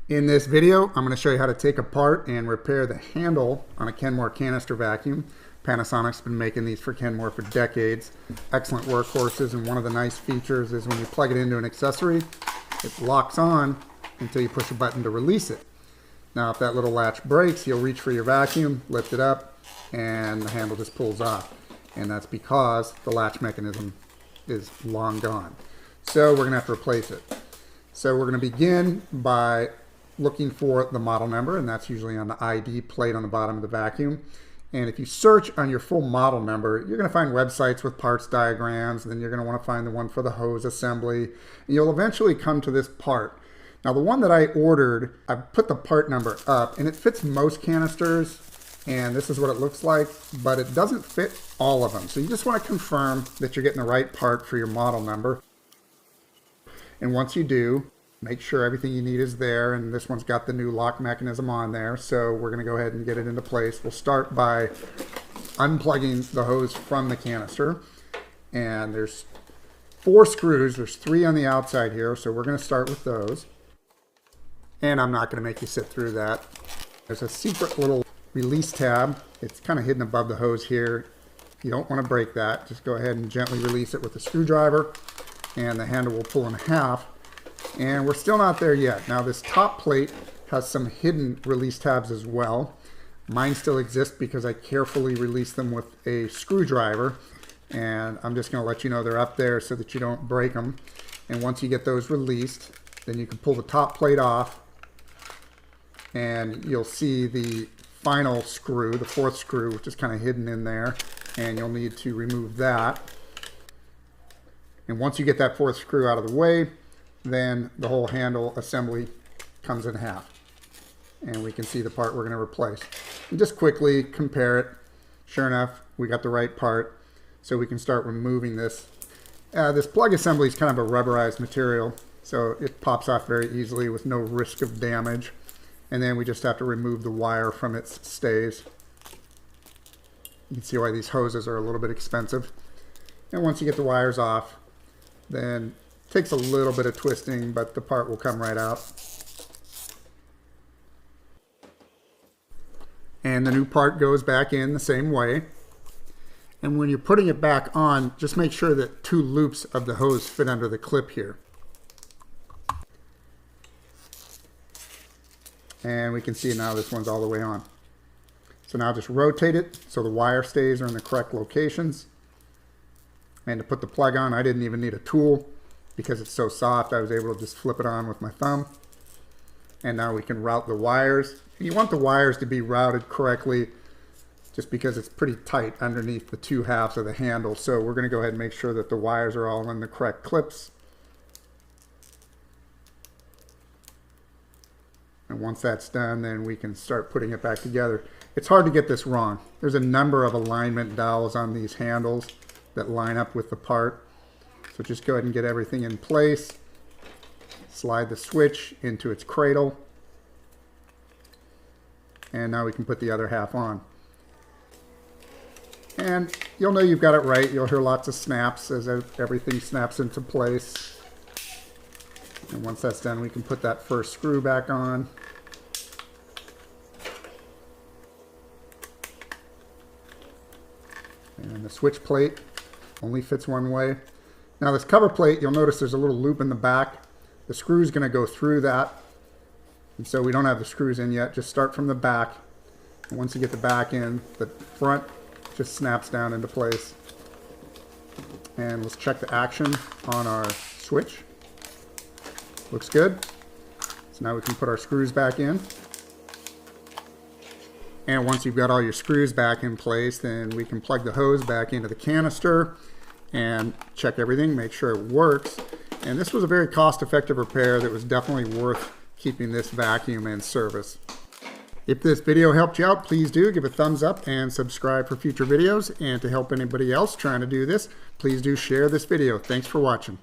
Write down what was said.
In this video, I'm going to show you how to take apart and repair the handle on a Kenmore Canister Vacuum. Panasonic's been making these for Kenmore for decades. Excellent workhorses, and one of the nice features is when you plug it into an accessory, it locks on until you push a button to release it. Now if that little latch breaks, you'll reach for your vacuum, lift it up, and the handle just pulls off. And that's because the latch mechanism is long gone. So we're going to have to replace it. So we're going to begin by looking for the model number, and that's usually on the ID plate on the bottom of the vacuum. And if you search on your full model number, you're going to find websites with parts diagrams, and then you're going to want to find the one for the hose assembly, and you'll eventually come to this part. Now the one that I ordered, I've put the part number up, and it fits most canisters, and this is what it looks like, but it doesn't fit all of them. So you just want to confirm that you're getting the right part for your model number. And once you do, make sure everything you need is there, and this one's got the new lock mechanism on there, so we're going to go ahead and get it into place. We'll start by unplugging the hose from the canister, and there's 4 screws. There's 3 on the outside here, so we're going to start with those. And I'm not going to make you sit through that. There's a secret little release tab. It's kind of hidden above the hose here. You don't want to break that. Just go ahead and gently release it with a screwdriver, and the handle will pull in half. And we're still not there yet. Now this top plate has some hidden release tabs as well. Mine still exist because I carefully release them with a screwdriver, and I'm just going to let you know they're up there so that you don't break them. And once you get those released, then you can pull the top plate off, and you'll see the final screw, the 4th screw, which is kind of hidden in there, and you'll need to remove that. And once you get that 4th screw out of the way, then the whole handle assembly comes in half, and we can see the part we're going to replace. And just quickly compare it. Sure enough, we got the right part, so we can start removing this. This plug assembly is kind of a rubberized material, so it pops off very easily with no risk of damage. And then we just have to remove the wire from its stays. You can see why these hoses are a little bit expensive. And once you get the wires off, then it takes a little bit of twisting, but the part will come right out. And the new part goes back in the same way. And when you're putting it back on, just make sure that 2 loops of the hose fit under the clip here. And we can see now this one's all the way on. So now just rotate it so the wire stays are in the correct locations. And to put the plug on, I didn't even need a tool because it's so soft. I was able to just flip it on with my thumb. And now we can route the wires. You want the wires to be routed correctly just because it's pretty tight underneath the 2 halves of the handle. So we're going to go ahead and make sure that the wires are all in the correct clips. And once that's done, then we can start putting it back together. It's hard to get this wrong. There's a number of alignment dowels on these handles that line up with the part. So just go ahead and get everything in place. Slide the switch into its cradle. And now we can put the other half on. And you'll know you've got it right. You'll hear lots of snaps as everything snaps into place. And once that's done, we can put that 1st screw back on. And the switch plate only fits one way. Now this cover plate, you'll notice there's a little loop in the back. The screw's going to go through that. And so we don't have the screws in yet. Just start from the back. And once you get the back in, the front just snaps down into place. And let's check the action on our switch. Looks good. So now we can put our screws back in. And once you've got all your screws back in place, then we can plug the hose back into the canister and check everything, make sure it works. And this was a very cost-effective repair that was definitely worth keeping this vacuum in service. If this video helped you out, please do give a thumbs up and subscribe for future videos. And to help anybody else trying to do this, please do share this video. Thanks for watching.